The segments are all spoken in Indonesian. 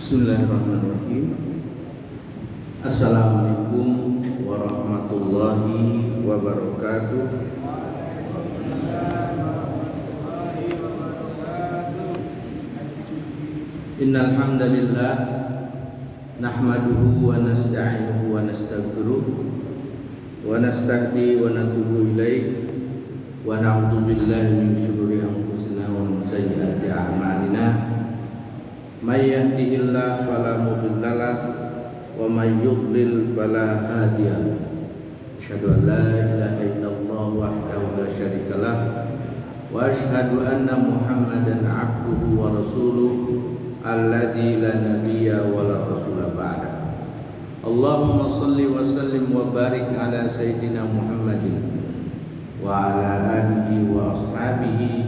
Bismillahirrahmanirrahim. Assalamualaikum warahmatullahi wabarakatuh. Innal hamdalillah nahmaduhu wa nasta'inuhu wa nastaghfiruh wa nastahdi wa natubu ilaih wa na'udzu billahi min syururi anfusina wa min sayyiati a'malina. May yahdihillahu fala mudilla lahu wa may yudlil fala hadiya lahu. Asyhadu an la ilaha illallah wahdahu la syarika lahu wa asyhadu anna Muhammadan 'abduhu wa rasuluhu alladzi la nabiyya wa la rasula ba'da. Allahumma shalli wa sallim wa barik ala sayyidina Muhammadin wa ala alihi wa ashabihi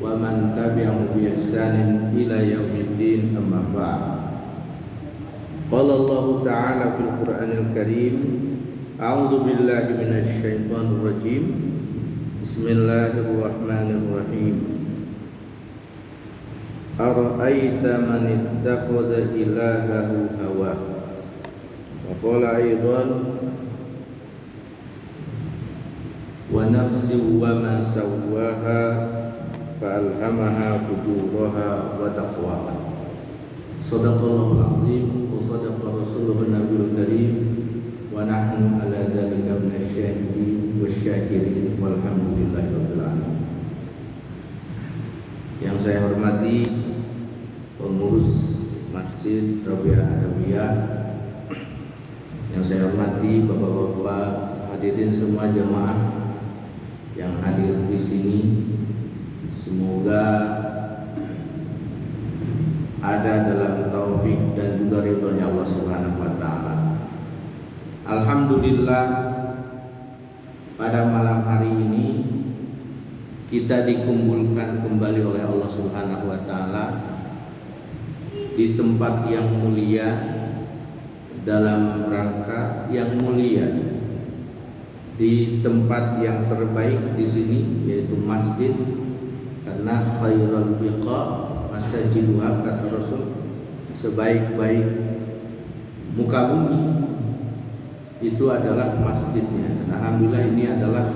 wa man tabi'ahu bi ihsanin ila yaumiddin, amma ba'd. Qala Allah ta'ala fil Qur'anil Karim, a'udzu billahi minasy syaithanir rajim. Bismillahirrahmanirrahim. Ara'aita man ittakhadha ilahahu hawa. Wa qala aidan wa nafsin wa ma sawwaha fa'alhamaha fujuraha wa taqwaha. Shadaqallahul azim wa shadaqa rasuluhun nabiyul karim wa nahnu ala dzalika minasyahidin wasyakirin walhamdulillahi rabbil alamin. Yang saya hormati pengurus Masjid Rabi'ah Adawiyah, yang saya hormati bapak-bapak hadirin semua jemaah yang hadir di sini, semoga ada dalam taufik dan juga ridhonya Allah Subhanahu wa taala. Alhamdulillah, pada malam hari ini kita dikumpulkan kembali oleh Allah Subhanahu wa taala di tempat yang mulia, dalam rangka yang mulia, di tempat yang terbaik di sini, yaitu masjid. Karena khairul biqa masajiduha, kata Rasul, sebaik-baik muka bumi itu adalah masjidnya. Dan alhamdulillah ini adalah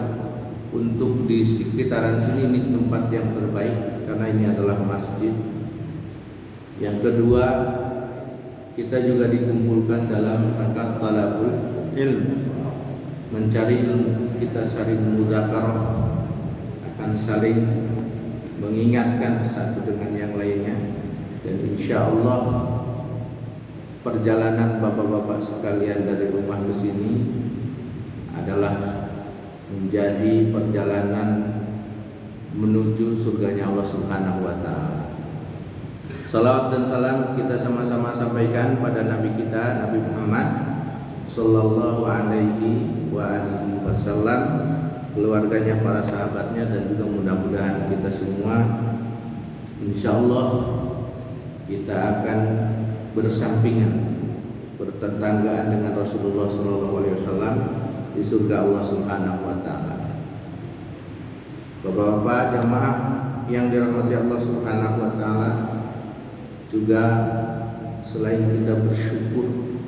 untuk di sekitaran sini, ini tempat yang terbaik karena ini adalah masjid. Yang kedua, kita juga dikumpulkan dalam rangka talabul ilmu, mencari ilmu. Kita saling mudzakarah, akan saling mengingatkan satu dengan yang lainnya. Dan insya Allah perjalanan bapak-bapak sekalian dari rumah ke sini adalah menjadi perjalanan menuju surganya Allah Subhanahu wa taala. Salawat dan salam kita sama-sama sampaikan pada Nabi kita, Nabi Muhammad sallallahu alaihi wa alihi wasallam, keluarganya, para sahabatnya, dan juga mudah-mudahan kita semua insyaallah kita akan bersampingan, bertetanggaan dengan Rasulullah sallallahu alaihi wasallam di surga Allah Subhanahu wa taala. Bapak-bapak jamaah yang dirahmati Allah Subhanahu wa taala, juga selain kita bersyukur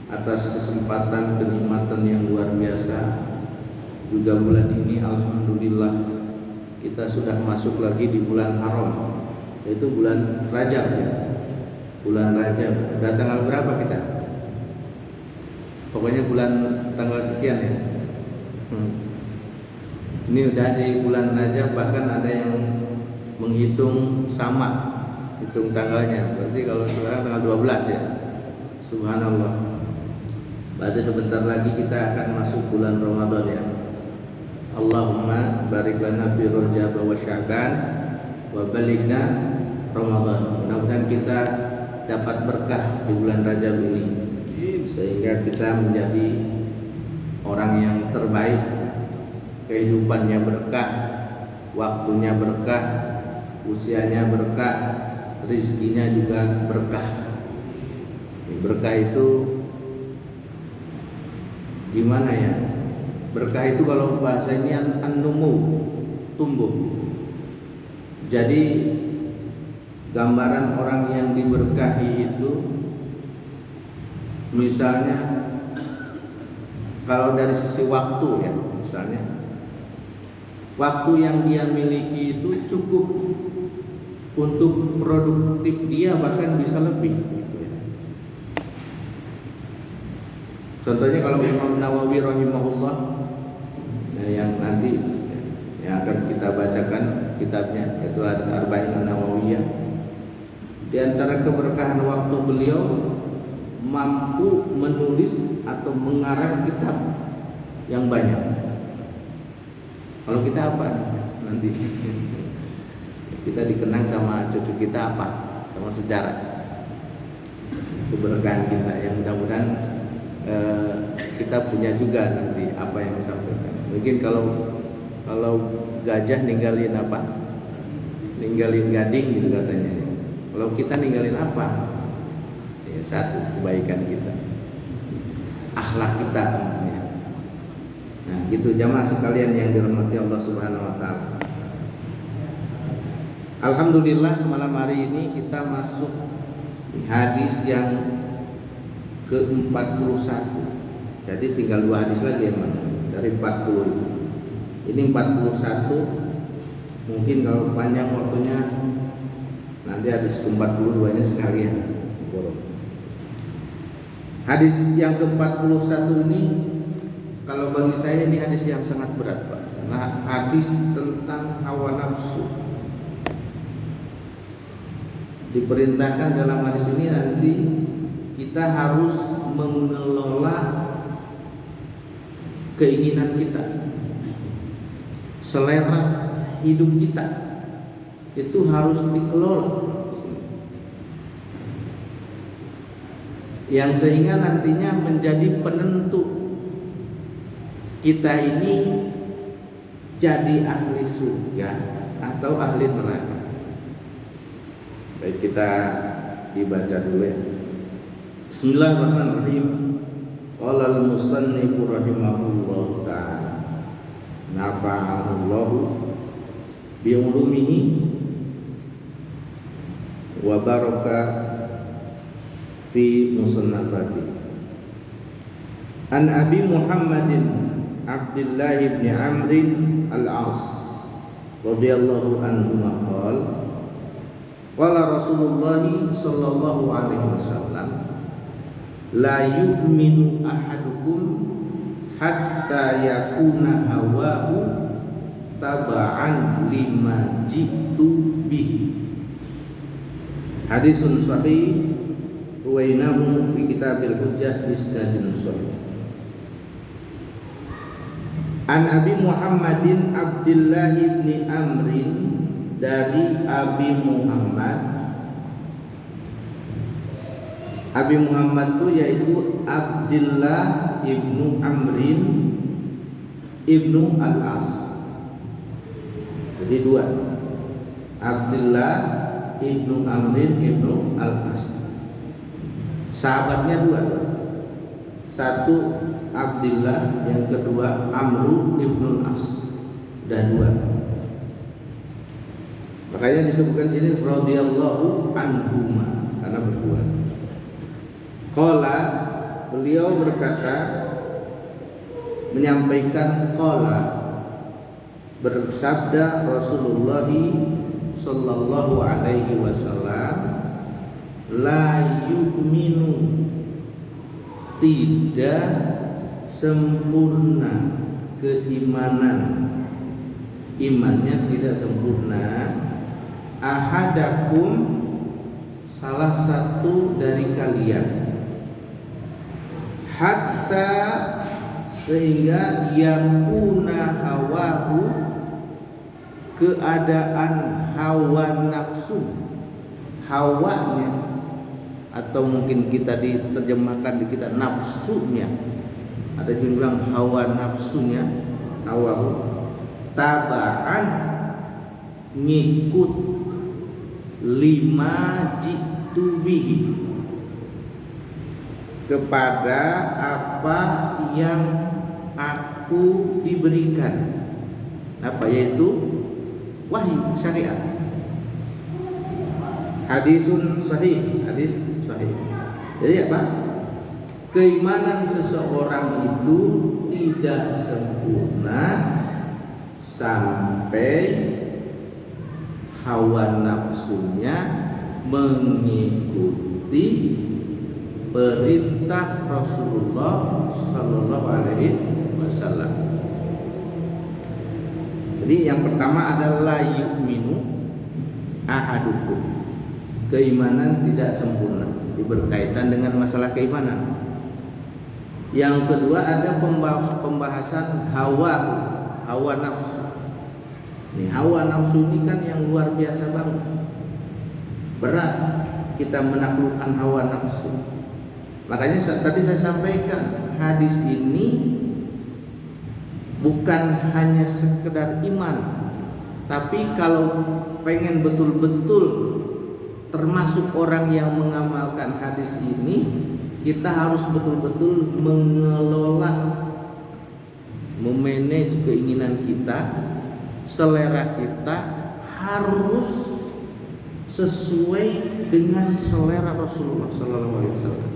atas kesempatan kenikmatan yang luar biasa, juga bulan ini alhamdulillah kita sudah masuk lagi di bulan haram, yaitu bulan Rajab ya. Bulan Rajab, udah tanggal berapa kita? Pokoknya bulan tanggal sekian ya. Ini udah di bulan Rajab, bahkan ada yang menghitung sama, hitung tanggalnya. Berarti kalau sekarang tanggal 12 ya. Subhanallah. Berarti sebentar lagi kita akan masuk bulan Ramadan ya. Allahumma barik lana fi Rajab wa Sya'ban wa balighna Ramadan. Mudah-mudahan kita dapat berkah di bulan Rajab ini, sehingga kita menjadi orang yang terbaik, kehidupannya berkah, waktunya berkah, usianya berkah, rezekinya juga berkah. Berkah itu gimana ya? Berkah itu kalau bahasa ini an-numu, tumbuh. Jadi gambaran orang yang diberkahi itu, misalnya kalau dari sisi waktu ya, misalnya waktu yang dia miliki itu cukup untuk produktif dia, bahkan bisa lebih. Contohnya kalau Imam Nawawi rahimahullah, yang nanti yang akan kita bacakan kitabnya, yaitu Arba'in An-Nawawiyah. Di antara keberkahan waktu beliau mampu menulis atau mengarang kitab yang banyak. Kalau kita apa nanti? Kita dikenang sama cucu kita apa? Sama sejarah. Keberkahan kita yang mudah-mudahan kita punya juga nanti apa yang disampaikan. Mungkin kalau gajah ninggalin apa? Ninggalin gading gitu katanya. Kalau kita ninggalin apa? Ya, satu, kebaikan kita, akhlak kita. Ya. Nah, gitu jamaah sekalian yang dirahmati Allah Subhanahu Wa Taala. Alhamdulillah malam hari ini kita masuk di hadis yang ke-41. Jadi tinggal 2 hadis lagi ya, dari 40. Ini 41. Mungkin kalau panjang waktunya nanti hadis ke-42-nya sekalian. Hadis yang ke-41 ini kalau bagi saya ini hadis yang sangat berat, Pak. Nah, hadis tentang hawa nafsu. Diperintahkan dalam hadis ini nanti kita harus mengelola keinginan kita, selera hidup kita itu harus dikelola, yang sehingga nantinya menjadi penentu kita ini jadi ahli surga atau ahli neraka. Baik, kita dibaca dulu ya. Bismillahirrahmanirrahim. Qala al-musannif rahimahullahu ta'ala, nafa'ahullahu bi ulumihi wa baraka fi musannafati. An Abi Muhammadin Abdullah ibn Amr al-As radhiyallahu anhu qala qala Rasulullah sallallahu alaihi wasallam, la yu'minu ahadukum hatta yakuna hawahu taba'an lima jitu bihi. Hadisun sahih ruwainahu fi kitabil hujjah isnadun sahih. An Abi Muhammadin Abdullah ibn Amrin, dari Abi Muhammad. Abi Muhammad itu yaitu Abdullah ibnu Amrin ibnu Al-As. Jadi 2, Abdullah ibnu Amrin ibnu Al-As. Sahabatnya 2, 1 Abdullah, yang kedua Amru ibnu Al-As. Dan 2. Makanya disebutkan sini radhiyallahu anhuma, karena berdua. Qala, beliau berkata, menyampaikan qala, bersabda Rasulullah sallallahu alaihi wasallam, la yu'minu, tidak sempurna keimanan, imannya tidak sempurna, ahadakum, salah satu dari kalian, hatta, sehingga yakuna hawahu, keadaan hawa nafsu, hawanya, atau mungkin kita diterjemahkan di kita nafsunya, ada yang bilang hawa nafsunya, hawahu, tabaan, ngikut, lima jitu bihi, kepada apa yang aku diberikan. Apa? Yaitu wahyu syariat. hadisun sahih, hadis sahih. Jadi apa? Keimanan seseorang itu tidak sempurna sampai hawa nafsunya mengikuti perintah Rasulullah Sallallahu Alaihi Wasallam. Jadi yang pertama adalah yu'minu ahadukum, keimanan tidak sempurna, berkaitan dengan masalah keimanan. Yang kedua ada pembahasan hawa nafsu. Ini hawa nafsu ini kan yang luar biasa banget. Berat kita menaklukkan hawa nafsu. Makanya tadi saya sampaikan, hadis ini bukan hanya sekedar iman, tapi kalau pengen betul-betul termasuk orang yang mengamalkan hadis ini, kita harus betul-betul mengelola, memanage keinginan kita, selera kita harus sesuai dengan selera Rasulullah Sallallahu Alaihi Wasallam.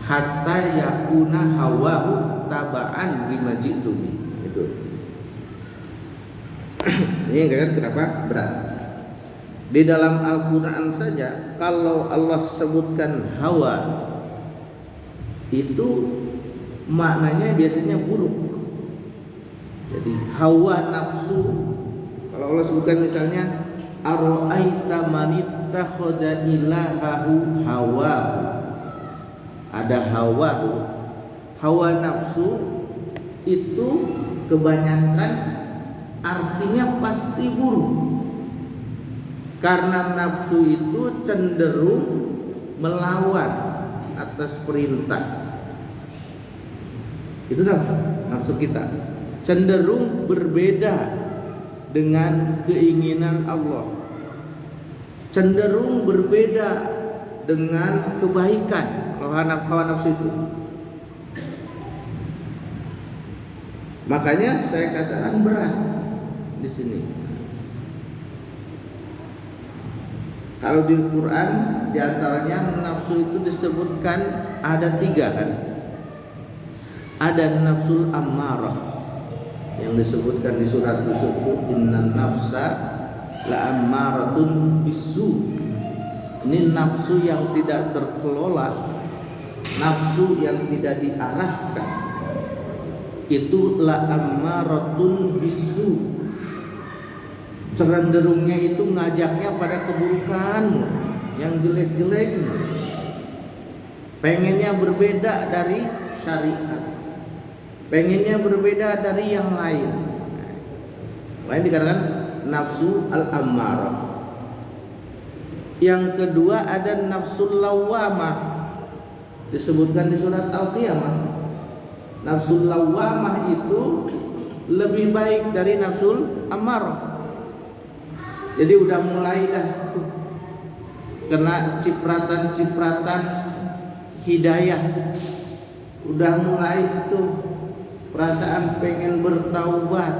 Hatta yakuna hawahu tabaan lima jitu. Itu. Ini kan kenapa berat? Di dalam Al-Quran saja, kalau Allah sebutkan hawa, itu maknanya biasanya buruk. Jadi hawa nafsu, kalau Allah sebutkan misalnya ara'aita man ittakhadha ilahahu hawahu, ada hawa nafsu itu kebanyakan artinya pasti buruk. Karena nafsu itu cenderung melawan atas perintah. Itu nafsu kita cenderung berbeda dengan keinginan Allah, cenderung berbeda dengan kebaikan. Hawa nafsu itu, makanya saya katakan berat di sini. Kalau di Quran diantaranya nafsu itu disebutkan ada 3 kan. Ada nafsul ammarah yang disebutkan di surat Yusuf, innan nafsa la ammaratun bisu. Ini nafsu yang tidak terkelola, nafsu yang tidak diarahkan. Itu la ammaratun bisu. Cenderungnya itu ngajaknya pada keburukan, yang jelek-jelek. Pengennya berbeda dari syariat, pengennya berbeda dari yang lain. Lain dikatakan nafsu al-ammarah. Yang kedua ada nafsul lawamah, disebutkan di surat Al-Qiyamah. Nafsul lawamah itu lebih baik dari nafsul ammarah. Jadi udah mulai dah kena cipratan-cipratan hidayah, udah mulai tuh perasaan pengen bertaubat,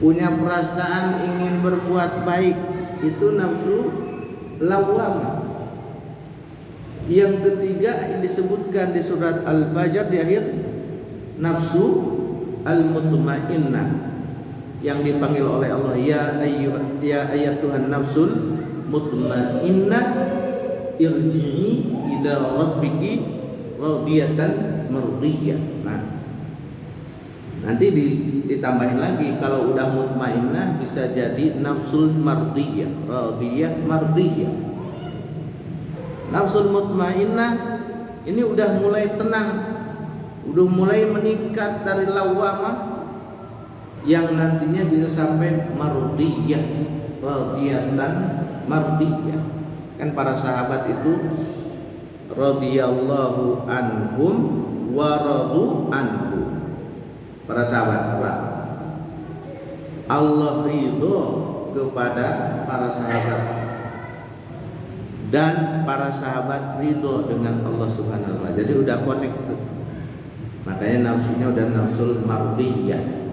punya perasaan ingin berbuat baik. Itu nafsu lawamah. Yang ketiga disebutkan di surat Al-Fajr di akhir, nafsu al-mutmainnah, yang dipanggil oleh Allah, ya ayyatuhan nafsul mutmainnah irji'i ila rabbiki radiyatan mardiyah. Nah, nanti ditambahin lagi, kalau udah mutmainnah bisa jadi nafsul mardiyah, radiyah mardiyah. Nafsul mutmainnah ini udah mulai tenang, udah mulai meningkat dari lawamah, yang nantinya bisa sampai mardiyah, radiyatan mardiyah. Kan para sahabat itu radhiyallahu anhum wa radu anhu. Para sahabat apa? Allah ridho kepada para sahabat dan para sahabat ridho dengan Allah Subhanahu wa taala. Jadi udah connect. Makanya nafsunya udah nafsul mardiyah.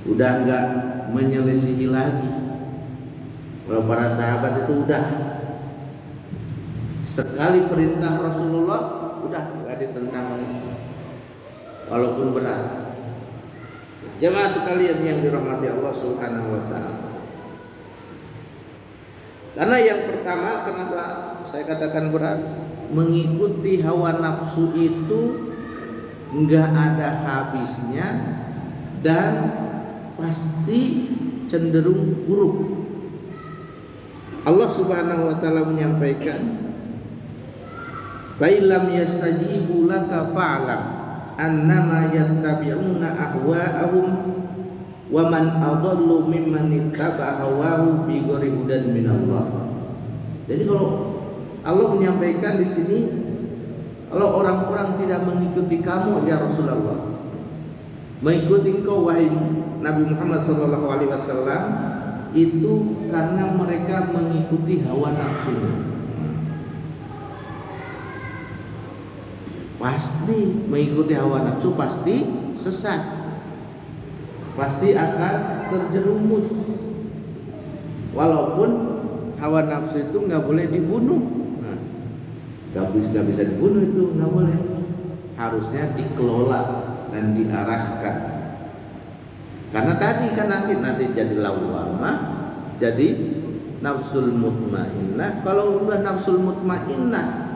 udah enggak menyelisihi lagi. Kalau para sahabat itu udah sekali perintah Rasulullah udah enggak ditentang walaupun berat. Jemaah sekalian yang dirahmati Allah Subhanahu wa taala. Karena yang pertama, kenapa saya katakan berat? Mengikuti hawa nafsu itu enggak ada habisnya dan pasti cenderung buruk. Allah Subhanahu wa taala menyampaikan, "Fa illam yastajibu laka fa'lam annama yattabi'una ahwa'ahum wa man adallu mimman ittaba'a hawahu bighairi hudan minallah." Jadi kalau Allah menyampaikan di sini, kalau orang-orang tidak mengikuti kamu ya Rasulullah, mengikuti engkau wahai Nabi Muhammad sallallahu alaihi wasallam, itu karena mereka mengikuti hawa nafsu. Pasti mengikuti hawa nafsu pasti sesat, pasti akan terjerumus. Walaupun hawa nafsu itu nggak boleh dibunuh, nggak bisa dibunuh, itu nggak boleh. Harusnya dikelola dan diarahkan. Karena tadi kan nanti jadi lawamah, jadi nafsul mutmainnah. Kalau udah nafsul mutmainnah,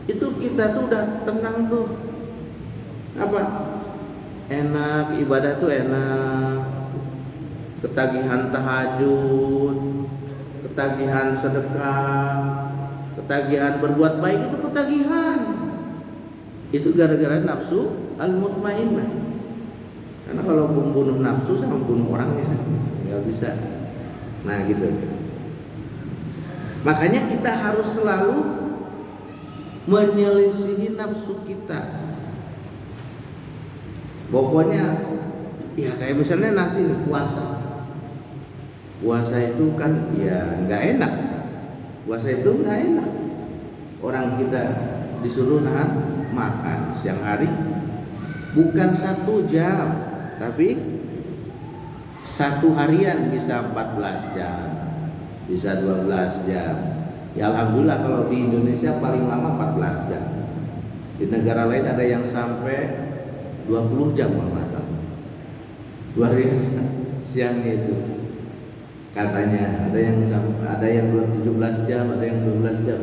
itu kita tuh udah tenang tuh. Apa? Enak, ibadah tuh enak. Ketagihan tahajud, ketagihan sedekah, ketagihan berbuat baik, itu ketagihan. Itu gara-gara nafsu al-mutmainnah. Karena kalau membunuh nafsu sama membunuh orang ya nggak bisa. Nah gitu. Makanya kita harus selalu menyelisihi nafsu kita. Pokoknya ya kayak misalnya nanti puasa. Puasa itu kan ya nggak enak. Puasa itu nggak enak. Orang kita disuruh nahan makan siang hari bukan 1 jam, tapi 1 harian bisa 14 jam, bisa 12 jam. Ya alhamdulillah kalau di Indonesia paling lama 14 jam. Di negara lain ada yang sampai 20 jam kalau nggak salah. Luar biasa siangnya itu. Katanya ada yang 17 jam, ada yang 12 jam.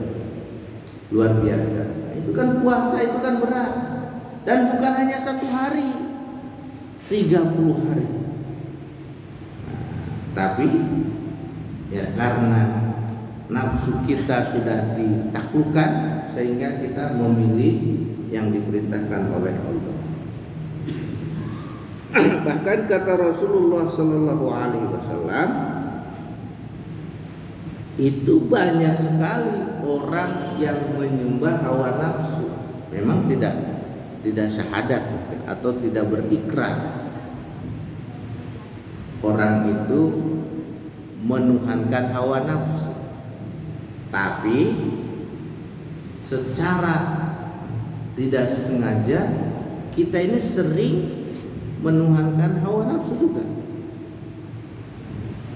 Luar biasa. Itu kan puasa, itu kan berat. Dan bukan hanya 1 hari, 30 hari. Tapi ya karena nafsu kita sudah ditaklukkan, sehingga kita memilih yang diperintahkan oleh Allah. Bahkan kata Rasulullah Sallallahu Alaihi Wasallam, itu banyak sekali orang yang menyembah hawa nafsu, memang tidak syahadat atau tidak berikrar. Orang itu menuhankan hawa nafsu, tapi secara tidak sengaja kita ini sering menuhankan hawa nafsu juga.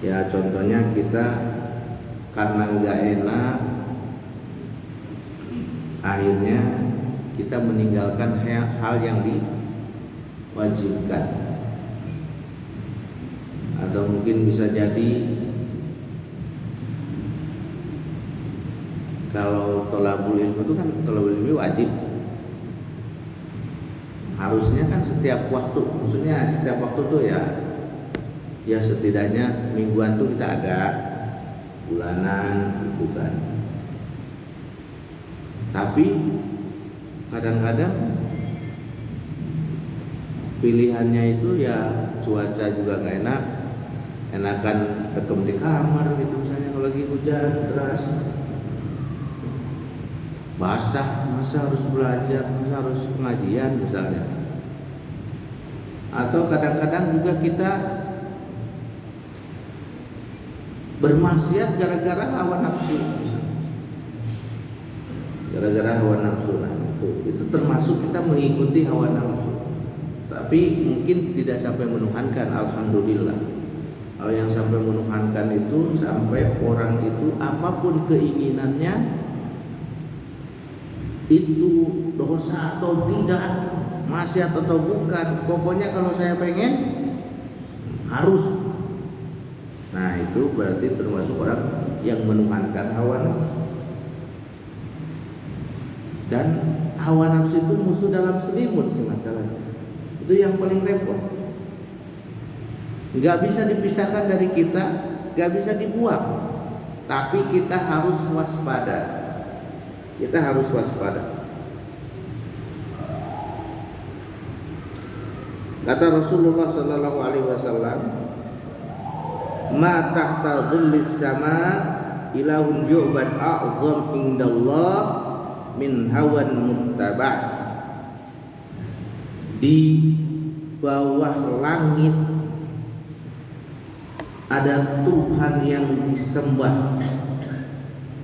Ya contohnya kita karena nggak enak, akhirnya kita meninggalkan hal yang diwajibkan. Atau mungkin bisa jadi kalau thalabul ilmi itu kan thalabul ilmi wajib. Harusnya kan setiap waktu, maksudnya setiap waktu tuh ya setidaknya mingguan tuh kita ada, bulanan gitu kan. Tapi kadang-kadang pilihannya itu ya cuaca juga nggak enak, enakan tekem di kamar gitu misalnya kalau lagi hujan deras, basah, masa harus belajar, masa harus pengajian misalnya. Atau kadang-kadang juga kita bermaksiat gara-gara hawa nafsu, gara-gara hawa nafsu. Nah, itu termasuk kita mengikuti hawa nafsu. Tapi mungkin tidak sampai menuhankan, alhamdulillah. Kalau yang sampai menuhankan itu sampai orang itu apapun keinginannya, itu dosa atau tidak, maksiat atau bukan, pokoknya kalau saya pengen harus. Nah itu berarti termasuk orang yang menuhankan hawa nafsu. Dan hawa nafsu itu musuh dalam selimut sih masalahnya. Itu yang paling repot. Gak bisa dipisahkan dari kita, gak bisa dibuang. Tapi kita harus waspada. Kita harus waspada. Kata Rasulullah sallallahu alaihi wasallam, "Ma tahta dhillis sama ilahun yu'bad a'zam indallah min hawan muttaba'." Di bawah langit ada Tuhan yang disembah,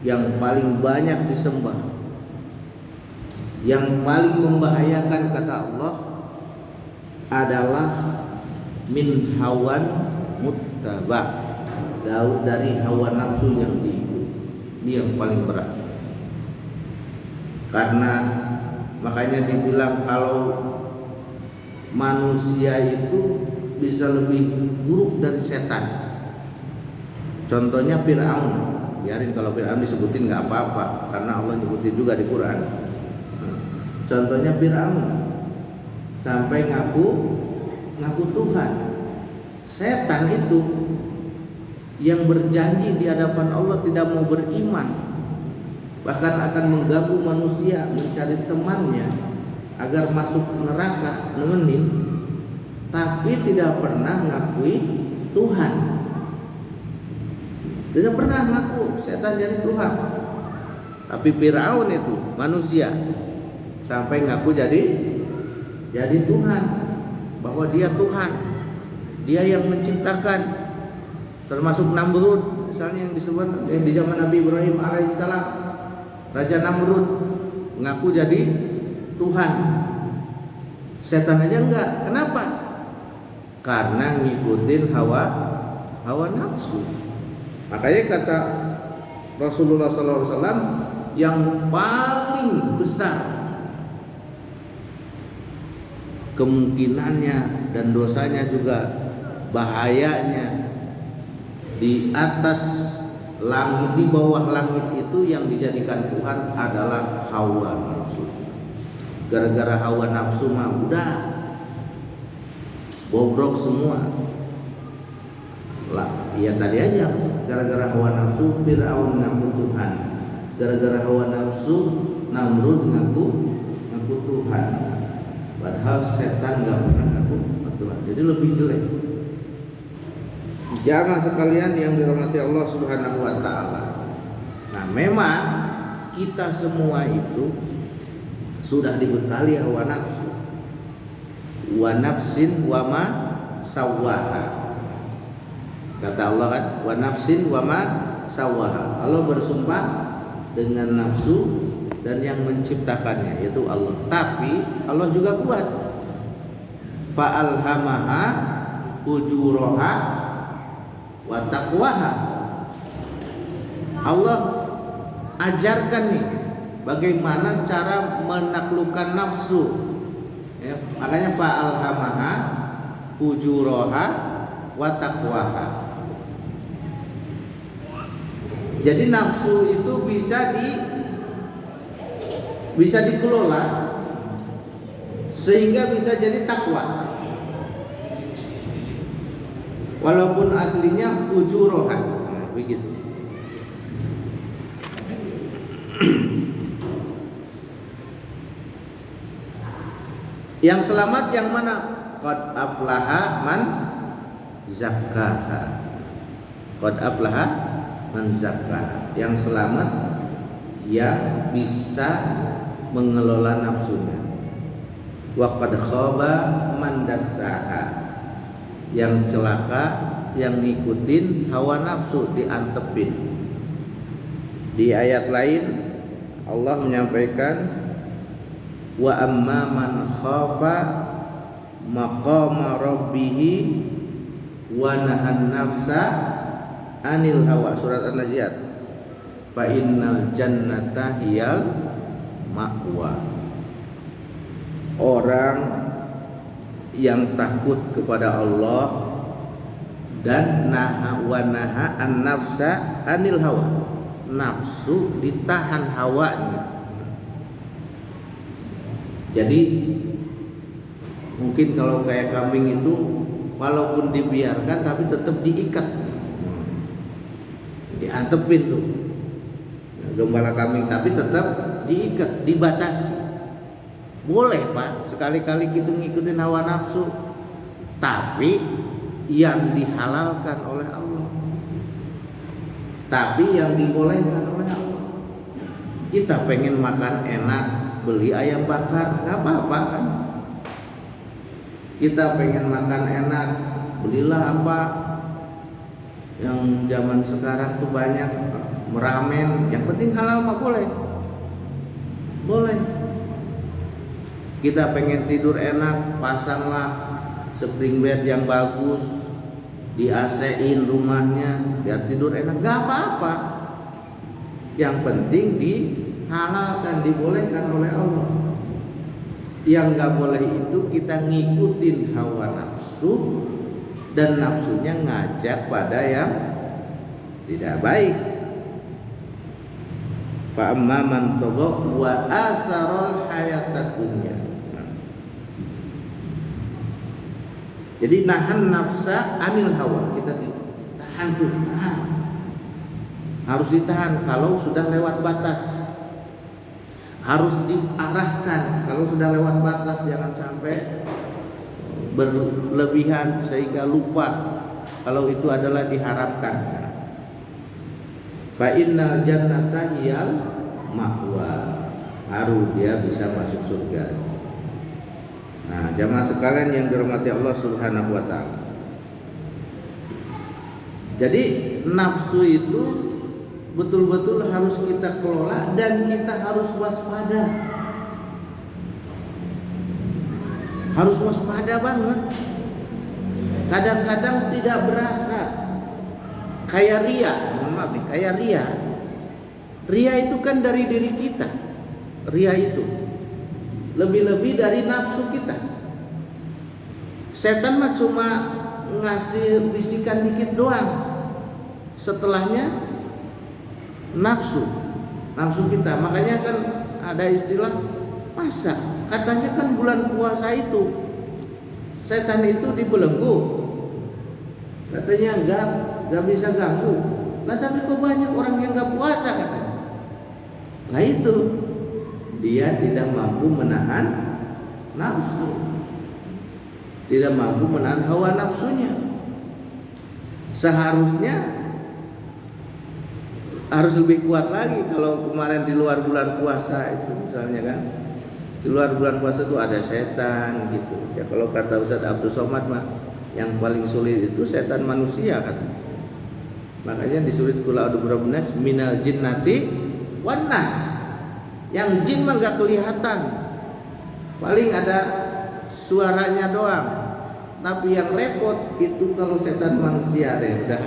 yang paling banyak disembah, yang paling membahayakan kata Allah adalah min hawan muttaba', dari hawa nafsu yang diikut. Ini yang paling berat. Karena makanya dibilang kalau manusia itu bisa lebih buruk dari setan. Contohnya Fir'aun. Biarin kalau Fir'aun disebutin nggak apa-apa, karena Allah nyebutin juga di Quran. Contohnya Fir'aun sampai ngaku Tuhan. Setan itu yang berjanji di hadapan Allah tidak mau beriman, bahkan akan mengganggu manusia, mencari temannya agar masuk neraka, nemenin, tapi tidak pernah ngakui Tuhan. Tidak pernah ngaku setan jadi Tuhan. Tapi Fir'aun itu manusia sampai ngaku jadi Tuhan, bahwa dia Tuhan, dia yang menciptakan. Termasuk Namrud misalnya yang disebut di zaman Nabi Ibrahim alaihissalam, Raja Namrud ngaku jadi Tuhan. Setan aja enggak. Kenapa? Karena ngikutin hawa nafsu. Makanya kata Rasulullah SAW, yang paling besar kemungkinannya dan dosanya juga bahayanya di atas langit, di bawah langit itu yang dijadikan Tuhan adalah hawa nafsu. Gara-gara hawa nafsu mah udah bobrok semua lah. Ya tadi aja, gara-gara hawa nafsu Fir'aun ngaku Tuhan, gara-gara hawa nafsu Namrud ngaku Tuhan, padahal setan nggak pernah ngaku Tuhan. Jadi lebih jelek. Jamaah sekalian yang dirahmati Allah Subhanahu wa taala. Nah, memang kita semua itu sudah dibekali hawa nafsu. Wa nafsin wa ma sawwaha. Kata Allah kan, wa nafsin wa ma sawwaha. Allah bersumpah dengan nafsu dan yang menciptakannya, yaitu Allah. Tapi Allah juga kuat. Fa alhamaha ujuraha wa taqwaha. Allah ajarkan nih bagaimana cara menaklukkan nafsu. Ya, makanya fa alhamaha ujuraha wa taqwaha. Jadi nafsu itu bisa dikelola sehingga bisa jadi takwa. Walaupun aslinya ujuroha. Nah, begitu. Yang selamat yang mana? Qad aflaha man zakkaha. Qad aflaha man zakkaha. Yang selamat yang bisa mengelola nafsunya. Wa qad khaba man dassaha. Yang celaka yang ngikutin hawa nafsu, diantepin. Di ayat lain Allah menyampaikan wa amma man khafa maqama rabbih wa nahan nafsa anil hawa. Surat An-Nazi'at. Fa innal jannata hiyal ma'wa. Orang yang takut kepada Allah dan naha an nafsa anil hawa, nafsu ditahan hawanya. Jadi mungkin kalau kayak kambing itu walaupun dibiarkan tapi tetap diikat, diantepin tuh gembala kambing, tapi tetap diikat, dibatasi. Boleh Pak, sekali-kali kita ngikutin hawa nafsu, tapi yang dihalalkan oleh Allah, tapi yang dibolehkan oleh Allah. Kita pengen makan enak, beli ayam bakar, nggak apa-apa kan? Kita pengen makan enak, belilah apa yang zaman sekarang tuh banyak, meramen. Yang penting halal mah boleh. Kita pengen tidur enak, pasanglah spring bed yang bagus, di AC-in rumahnya biar tidur enak, nggak apa-apa. Yang penting dihalalkan, dibolehkan oleh Allah. Yang nggak boleh itu kita ngikutin hawa nafsu, dan nafsunya ngajak pada yang tidak baik. Fa amma man tagha wa asaral hayatad dunya. Jadi nahan nafsa anil hawa, kita ditahan tuh, harus ditahan. Kalau sudah lewat batas, harus diarahkan. Kalau sudah lewat batas jangan sampai berlebihan sehingga lupa kalau itu adalah diharamkan. Fa innal jannata hiyal ma'wa, baru dia bisa masuk surga. Nah, jamaah sekalian yang dirahmati Allah Subhanahu wa taala. Jadi nafsu itu betul-betul harus kita kelola dan kita harus waspada. Harus waspada banget. Kadang-kadang tidak berasa. Kayak ria, kayak ria. Ria itu kan dari diri kita. Ria itu lebih-lebih dari nafsu kita. Setan mah cuma ngasih bisikan dikit doang. Setelahnya nafsu kita. Makanya kan ada istilah, masa katanya kan bulan puasa itu setan itu dibelenggu, katanya enggak bisa ganggu. Lah tapi kok banyak orang yang enggak puasa katanya. Nah itu dia tidak mampu menahan nafsu, tidak mampu menahan hawa nafsunya. Seharusnya harus lebih kuat lagi. Kalau kemarin di luar bulan puasa itu misalnya kan, di luar bulan puasa itu ada setan gitu ya. Kalau kata Ustaz Abdul Somad mah yang paling sulit itu setan manusia kan. Makanya disulit kula a'udzu birabbinas minal jinnati wan nas. Yang jin mah gak kelihatan, paling ada suaranya doang. Tapi yang repot itu kalau setan manusia deh, udah.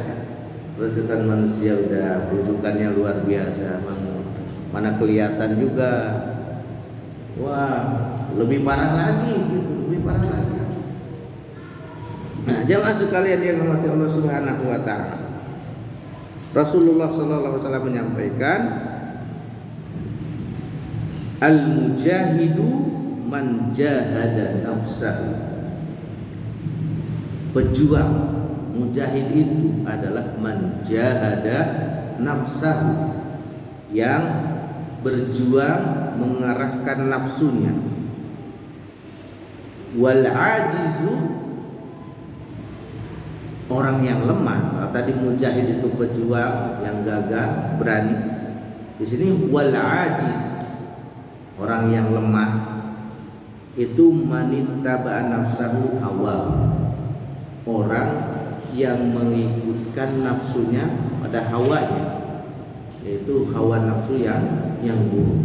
Kalau setan manusia udah rujukannya luar biasa, mana kelihatan juga. Wah, lebih parah lagi gitu, lebih parah lagi. Nah, jamaah sekalian yang dirahmati Allah Subhanahu wa taala. Rasulullah sallallahu alaihi wasallam menyampaikan, al-mujahidu man jahada nafsahu. Pejuang, mujahid itu adalah man jahada nafsahu, yang berjuang mengarahkan nafsunya. Wal ajizu, orang yang lemah. Kalau tadi mujahid itu pejuang yang gagah, berani. Di sini wal ajiz, orang yang lemah itu manittaba nafsahu hawa, orang yang mengikutkan nafsunya pada hawanya, yaitu hawa nafsu yang buruk.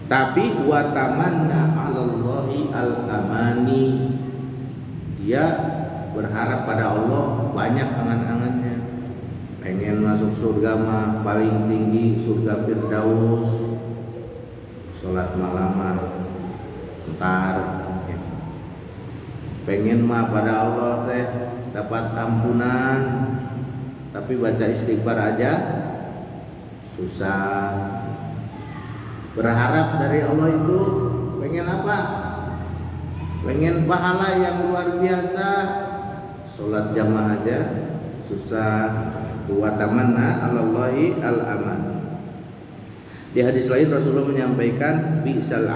Tapi watamanna 'alallahi al-amani. Dia berharap pada Allah banyak angan-angannya. Pengen masuk surga mah paling tinggi surga Firdaus. Salat malam mah ntar ya. Pengen mah pada Allah teh dapat ampunan, tapi baca istighfar aja susah. Berharap dari Allah itu pengen apa? Pengen pahala yang luar biasa. Salat jamaah aja susah. Wa tamanna 'alallahi al-aman. Di hadis lain Rasulullah menyampaikan bi'sal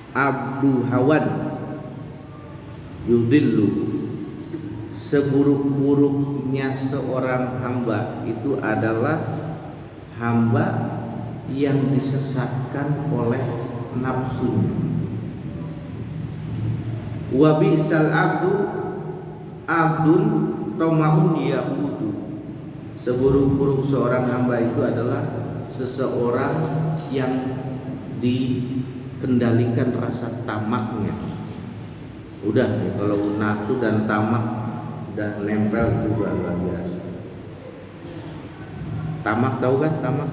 abdu hawan yudillu. Seburuk-buruknya seorang hamba itu adalah hamba yang disesatkan oleh nafsunya. Wa bi'sal abdun tamaun yaqutu. Seburuk-buruk seorang hamba itu adalah seseorang yang dikendalikan rasa tamaknya. Udah kalau nafsu dan tamak udah nempel juga luar biasa. Tamak tahu kan? Tamak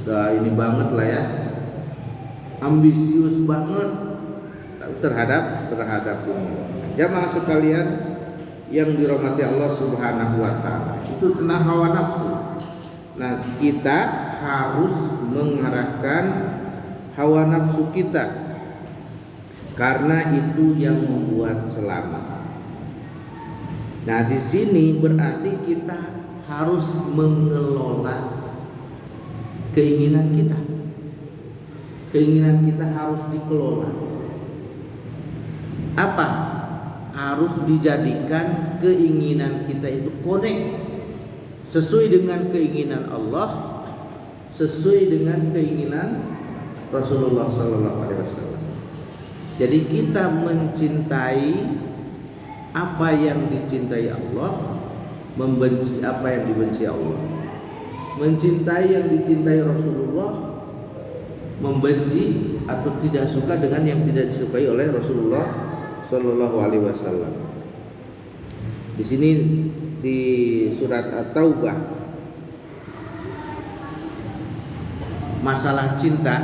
udah ini banget lah ya, ambisius banget terhadap dunia. Jamaah sekalian yang dirahmati Allah Subhanahu wa taala, itu tentang hawa nafsu. Nah, kita harus mengarahkan hawa nafsu kita karena itu yang membuat selamat. Nah, di sini berarti kita harus mengelola keinginan kita. Keinginan kita harus dikelola. Apa? Harus dijadikan keinginan kita itu connect sesuai dengan keinginan Allah, sesuai dengan keinginan Rasulullah SAW. Jadi kita mencintai apa yang dicintai Allah, membenci apa yang dibenci Allah. Mencintai yang dicintai Rasulullah, membenci atau tidak suka dengan yang tidak disukai oleh Rasulullah Sallallahu Alaihi Wasallam. Di sini di surat At-Taubah masalah cinta,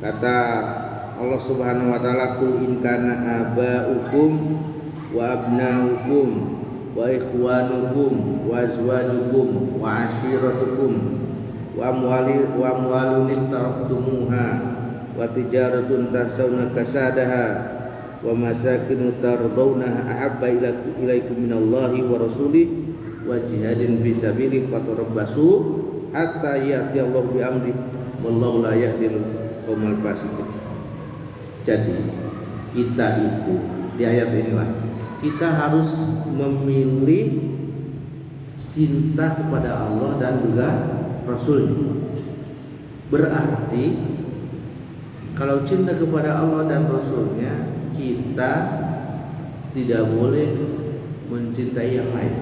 kata Allah Subhanahu Wa Taala, "Qul in kana aba'ukum wa abna'ukum wa ikhwanukum wa azwajukum wa ashiratukum wa amwalun iqtaraftumuha wa tijaratun taksawna kasadaha wa masakin tardawnaha ahabba ilaikum minallahi wa rasulih wa jihadin fi sabilihi fatarabbasu hatta ya'ti Allah bi amri wallahu la yahdil qaumal fasiqin." Jadi kita itu di ayat inilah kita harus memilih cinta kepada Allah dan juga Rasul. Berarti kalau cinta kepada Allah dan Rasulnya, kita tidak boleh mencintai yang lain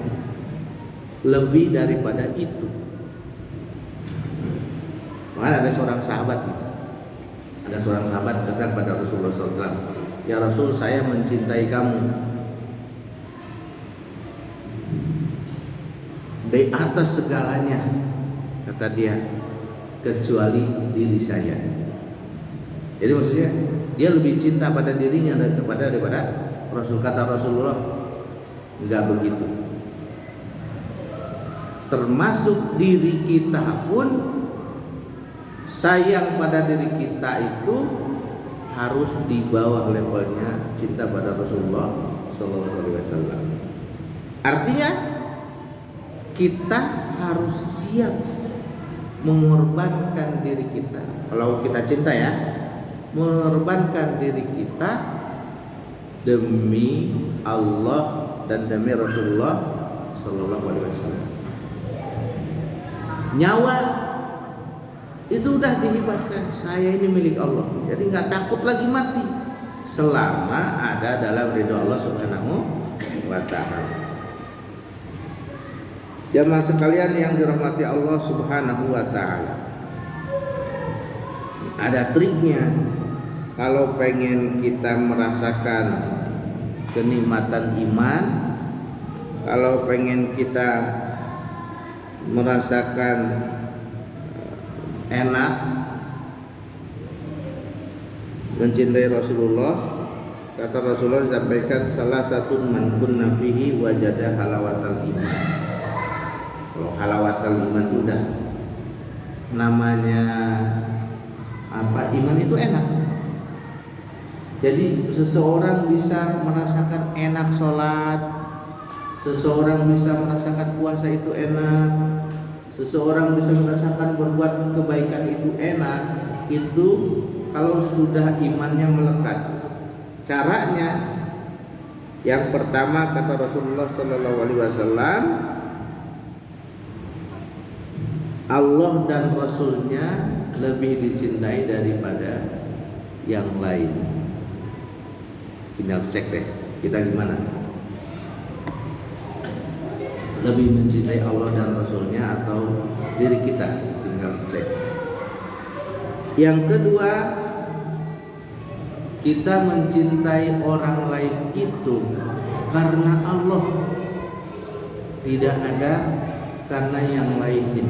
lebih daripada itu. Makanya ada seorang sahabat gitu. Ada seorang sahabat datang pada Rasulullah SAW, "Ya Rasul, saya mencintai kamu di atas segalanya," kata dia, "kecuali diri saya." Jadi maksudnya dia lebih cinta pada dirinya daripada Rasul. Kata Rasulullah, enggak begitu. Termasuk diri kita pun, sayang pada diri kita itu harus di bawah levelnya cinta pada Rasulullah Sallallahu Alaihi Wasallam. Artinya kita harus siap mengorbankan diri kita. Kalau kita cinta ya, mengorbankan diri kita demi Allah dan demi Rasulullah Sallallahu Alaihi Wasallam. Nyawa itu udah dihibahkan, saya ini milik Allah, jadi nggak takut lagi mati selama ada dalam ridho Allah Subhanahu wa Ta'ala. Jamaah sekalian yang dirahmati Allah Subhanahu wa Ta'ala, ada triknya. Kalau pengen kita merasakan kenikmatan iman, kalau pengen kita merasakan enak mencintai Rasulullah, kata Rasulullah disampaikan salah satu man kunna fihi wajada halawatal iman. Kalau halawatal iman itu udah namanya apa, iman itu enak. Jadi seseorang bisa merasakan enak sholat, seseorang bisa merasakan puasa itu enak, seseorang bisa merasakan berbuat kebaikan itu enak. Itu kalau sudah imannya melekat. Caranya yang pertama kata Rasulullah Sallallahu Alaihi Wasallam, Allah dan Rasulnya lebih dicintai daripada yang lain. Tinggal cek deh, kita gimana? Lebih mencintai Allah dan Rasulnya atau diri kita? Tinggal cek. Yang kedua, kita mencintai orang lain itu karena Allah, tidak ada karena yang lainnya.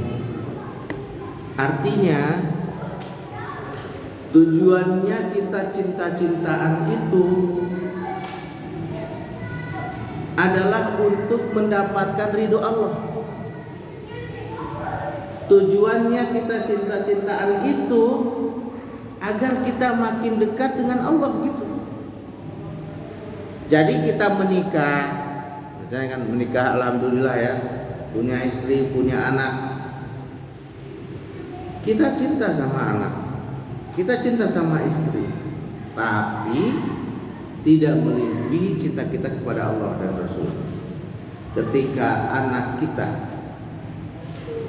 Artinya tujuannya kita cinta-cintaan itu adalah untuk mendapatkan ridho Allah. Tujuannya kita cinta-cintaan itu agar kita makin dekat dengan Allah gitu. Jadi kita menikah, misalnya kan menikah, alhamdulillah ya, punya istri, punya anak. Kita cinta sama anak, kita cinta sama istri, tapi tidak melebihi cinta kita kepada Allah dan Rasul. Ketika anak kita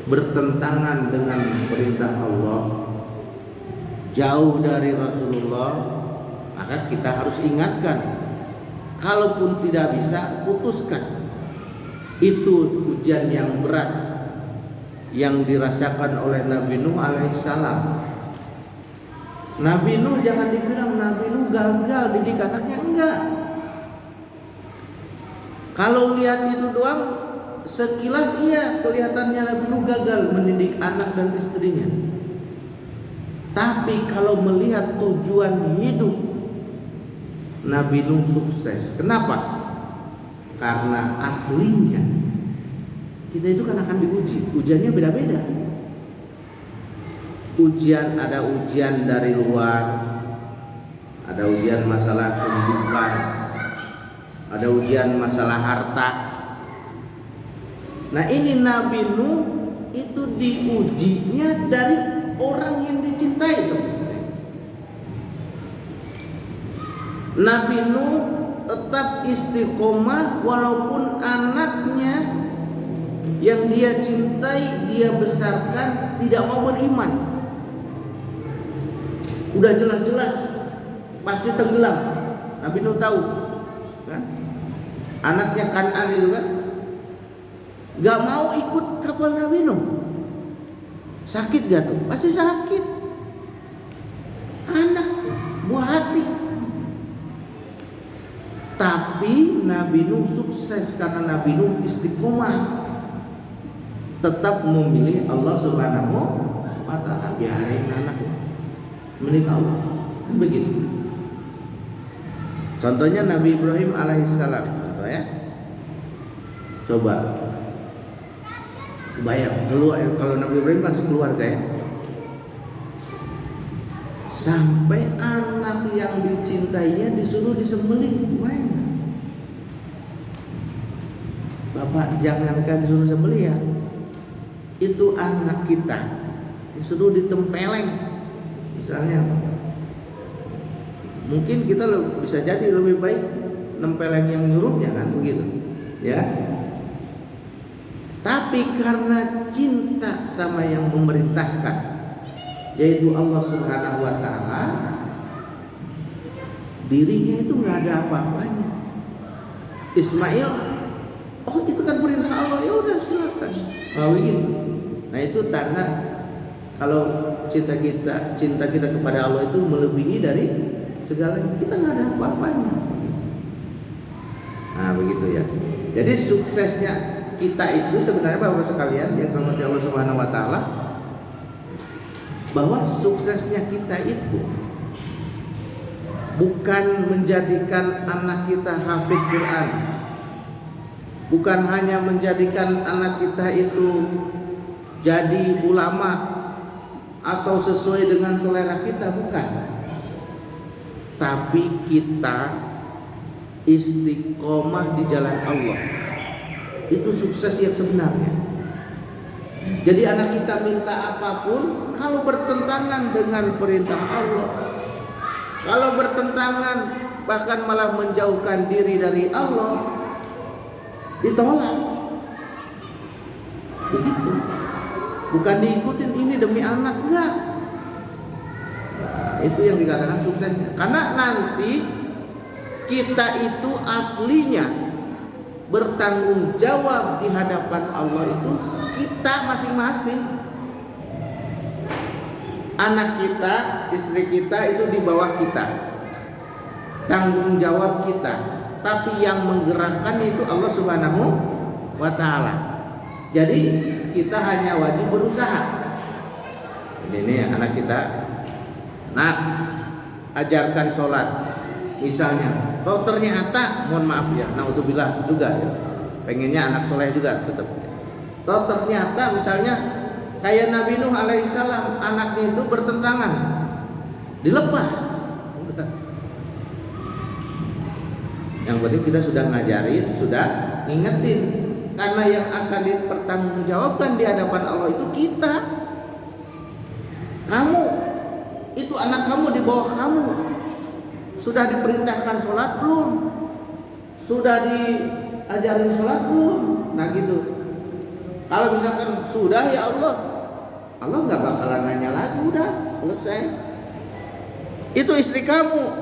bertentangan dengan perintah Allah, jauh dari Rasulullah, maka kita harus ingatkan. Kalaupun tidak bisa, putuskan. Itu ujian yang berat yang dirasakan oleh Nabi Nuh alaihissalam. Nabi Nuh jangan dibilang Nabi Nuh gagal didik anaknya, enggak. Kalau lihat itu doang, sekilas iya kelihatannya Nabi Nuh gagal mendidik anak dan istrinya. Tapi kalau melihat tujuan hidup, Nabi Nuh sukses. Kenapa? Karena aslinya kita itu kan akan diuji. Ujiannya beda-beda. Ujian, ada ujian dari luar, ada ujian masalah kehidupan, ada ujian masalah harta. Nah ini Nabi Nuh itu diujinya dari orang yang dicintai. Nabi Nuh tetap istiqomah walaupun anaknya yang dia cintai, dia besarkan tidak mau beriman. Udah jelas-jelas pasti tenggelam. Nabi Nuh tahu kan? Anaknya Kan'an itu kan gak mau ikut kapal Nabi Nuh. Sakit gak tuh? Pasti sakit. Anak buah hati. Tapi Nabi Nuh sukses karena Nabi Nuh istiqomah, tetap memilih Allah Subhanahu wa ta'ala. Biarin anaknya milik Allah, begitu. Contohnya Nabi Ibrahim alaihissalam, contoh ya. Coba bayang keluar, kalau Nabi Ibrahim kan sekeluarga ya. Sampai anak yang dicintainya disuruh disembelih. Bayang. Bapak jangankan disuruh sembelih ya, itu anak kita disuruh ditempeleng. Misalnya mungkin kita bisa jadi lebih baik nempeleng yang nyuruhnya kan, begitu ya. Tapi karena cinta sama yang memerintahkan, yaitu Allah Subhanahu wa ta'ala, dirinya itu nggak ada apa-apanya. Ismail, oh itu kan perintah Allah, ya udah silakan. Oh begitu. Nah itu tanda Kalau cinta kita kepada Allah itu melebihi dari segalanya, kita nggak ada apa-apanya. Nah begitu ya. Jadi suksesnya kita itu sebenarnya Bapak sekalian yang dirahmati Allah Subhanahu Wa Taala, bahwa suksesnya kita itu bukan menjadikan anak kita hafid Quran, bukan hanya menjadikan anak kita itu jadi ulama atau sesuai dengan selera kita, bukan. Tapi kita istiqomah di jalan Allah. Itu sukses yang sebenarnya. Jadi anak kita minta apapun, kalau bertentangan dengan perintah Allah, kalau bertentangan bahkan malah menjauhkan diri dari Allah, ditolak. Begitu. Bukan diikutin ini demi anak, enggak. Nah, itu yang dikatakan suksesnya. Karena nanti kita itu aslinya bertanggung jawab di hadapan Allah itu kita masing-masing. Anak kita, istri kita itu di bawah kita, tanggung jawab kita. Tapi yang menggerakkan itu Allah Subhanahu wa Ta'ala. Jadi kita hanya wajib berusaha. Ini anak kita, nak ajarkan sholat misalnya. Kalau ternyata, mohon maaf ya, naudzubillah juga ya, pengennya anak soleh juga tetap. Kalau ternyata misalnya kayak Nabi Nuh alaihissalam, anaknya itu bertentangan, dilepas. Udah. Yang penting kita sudah ngajarin, sudah ingetin. Karena yang akan dipertanggungjawabkan di hadapan Allah itu kita. Kamu, itu anak kamu di bawah kamu. Sudah diperintahkan sholat belum? Sudah diajarin sholat belum? Nah gitu. Kalau misalkan sudah, ya Allah nggak bakalan nanya lagi, udah selesai. Itu istri kamu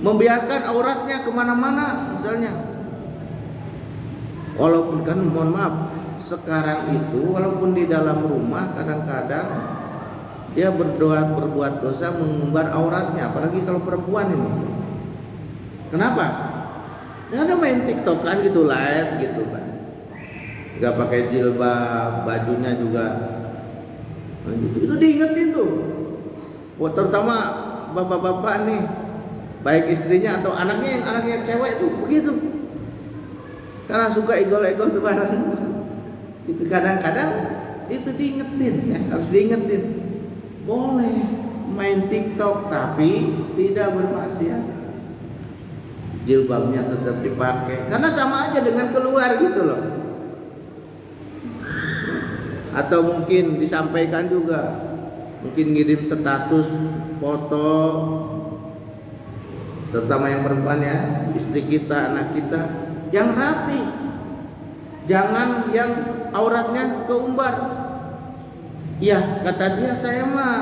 membiarkan auratnya kemana-mana misalnya. Walaupun kan mohon maaf, sekarang itu walaupun di dalam rumah kadang-kadang dia berbuat dosa mengumbar auratnya, apalagi kalau perempuan ini. Kenapa? Dia ada main TikTok kan gitu, live gitu kan. Gak pakai jilbab, bajunya juga gitu. Itu diingetin tuh. Buat terutama bapak-bapak nih, baik istrinya atau anaknya, yang anaknya cewek itu begitu. Karena suka egol-egol tuh barang. Itu kadang-kadang itu diingetin ya, harus diingetin. Boleh main TikTok tapi tidak bermaksiat. Jilbabnya tetap dipakai. Karena sama aja dengan keluar gitu loh. Atau mungkin disampaikan juga, mungkin ngirim status foto, terutama yang perempuan ya, istri kita, anak kita, yang rapi, jangan yang auratnya keumbar. Ya kata dia, saya mah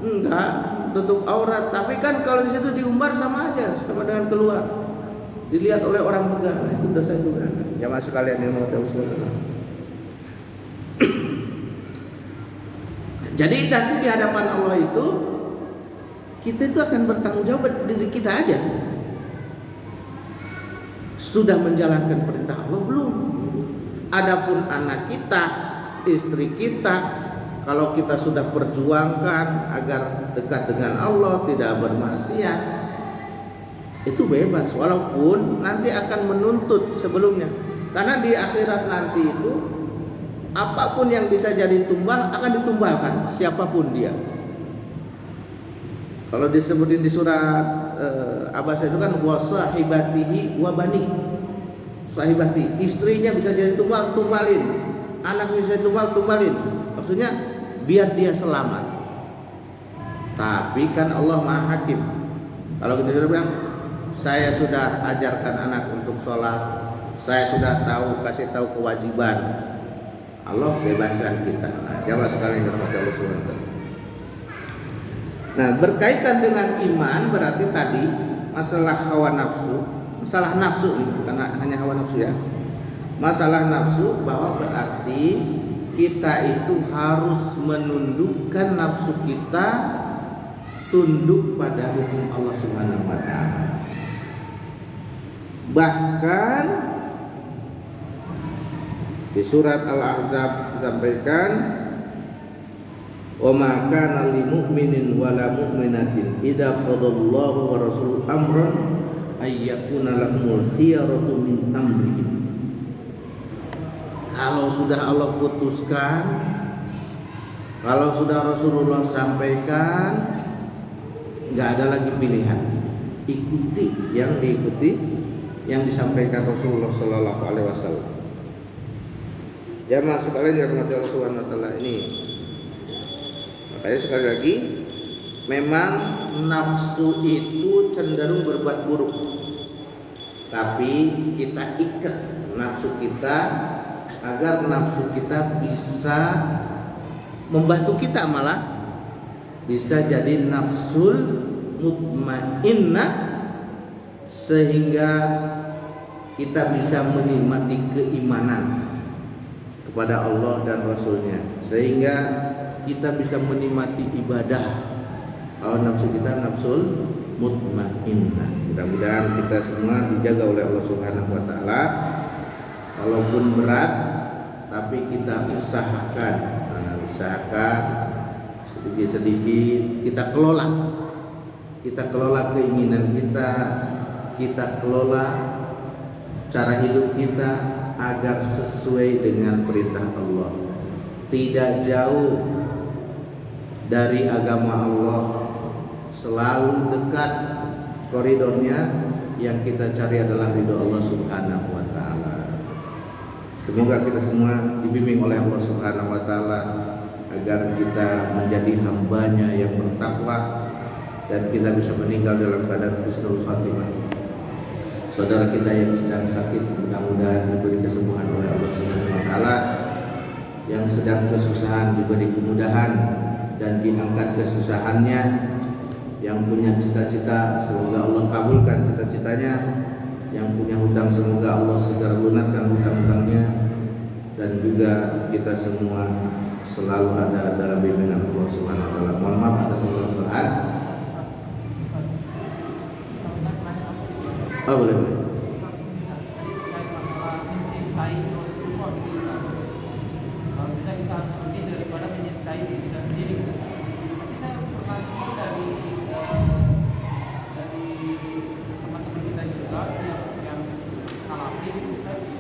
enggak tutup aurat, tapi kan kalau di situ diumbar sama aja, sama dengan keluar, dilihat oleh orang juga. Nah, itu dosa juga. Jamaah sekalian yang mau tahu sekalian. Jadi nanti di hadapan Allah itu kita itu akan bertanggung jawab diri kita aja. Sudah menjalankan perintah Allah belum? Adapun anak kita, istri kita, kalau kita sudah perjuangkan agar dekat dengan Allah, tidak bermaksiat, itu bebas. Walaupun nanti akan menuntut sebelumnya. Karena di akhirat nanti itu apapun yang bisa jadi tumbal akan ditumbalkan, siapapun dia. Kalau disebutin di surat Abasa itu kan wasahibatihi wa bani. Sahibati, istrinya bisa jadi tumbal, tumbalin. Anak bisa tumbalin. Maksudnya biar dia selamat. Tapi kan Allah Maha Hakim. Kalau kita sudah bilang, saya sudah ajarkan anak untuk sholat, saya sudah kasih tahu kewajiban, Allah bebaskan kita. Nah, jamaah sekalian dirahmati Allah Subhanahu wa taala. Nah, berkaitan dengan iman berarti tadi masalah hawa nafsu, masalah nafsu ini bukan hanya hawa nafsu ya. Masalah nafsu bahwa berarti kita itu harus menundukkan nafsu kita tunduk pada hukum Allah Subhanahu wa taala. Bahkan di surat Al-Ahzab disampaikan, wa ma kana lil mu'minin wala mu'minatin idza qadallahu wa rasuluhu amran ay yakuna lahumul khiyaratu min amrihim. Kalau sudah Allah putuskan, kalau sudah Rasulullah sampaikan, nggak ada lagi pilihan. Ikuti yang yang disampaikan Rasulullah Sallallahu Alaihi Wasallam. Ya masuk kalian dirahmati Allah Subhanahu Wa Taala ini. Makanya sekali lagi, memang nafsu itu cenderung berbuat buruk, tapi kita ikat nafsu kita agar nafsu kita bisa membantu kita, malah bisa jadi nafsul mutmainnah, sehingga kita bisa menikmati keimanan kepada Allah dan Rasulnya, sehingga kita bisa menikmati ibadah. Kalau nafsu kita nafsul mutmainnah. Mudah-mudahan kita semua dijaga oleh Allah Subhanahu wa taala. Walaupun berat, tapi kita usahakan sedikit-sedikit kita kelola keinginan kita kelola cara hidup kita agar sesuai dengan perintah Allah, tidak jauh dari agama Allah, selalu dekat koridornya. Yang kita cari adalah ridho Allah Subhanahu wa taala. Semoga kita semua dibimbing oleh Allah Subhanahu wa taala agar kita menjadi hambanya yang bertakwa dan kita bisa meninggal dalam keadaan husnul khatimah. Saudara kita yang sedang sakit, mudah-mudahan diberi kesembuhan oleh Allah Subhanahu wa taala. Yang sedang kesusahan diberi kemudahan dan diangkat kesusahannya. Yang punya cita-cita semoga Allah kabulkan cita-citanya. Yang punya hutang semoga Allah segera lunaskan hutang-hutangnya. Dan juga kita semua selalu ada dalam bimbingan Allah Subhanahu wa taala. Mohon maaf atas segala kesalahan. Oh, boleh. Mencintai Rasulullah di Islam. Kalau bisa kita harus lebih daripada mencintai diri kita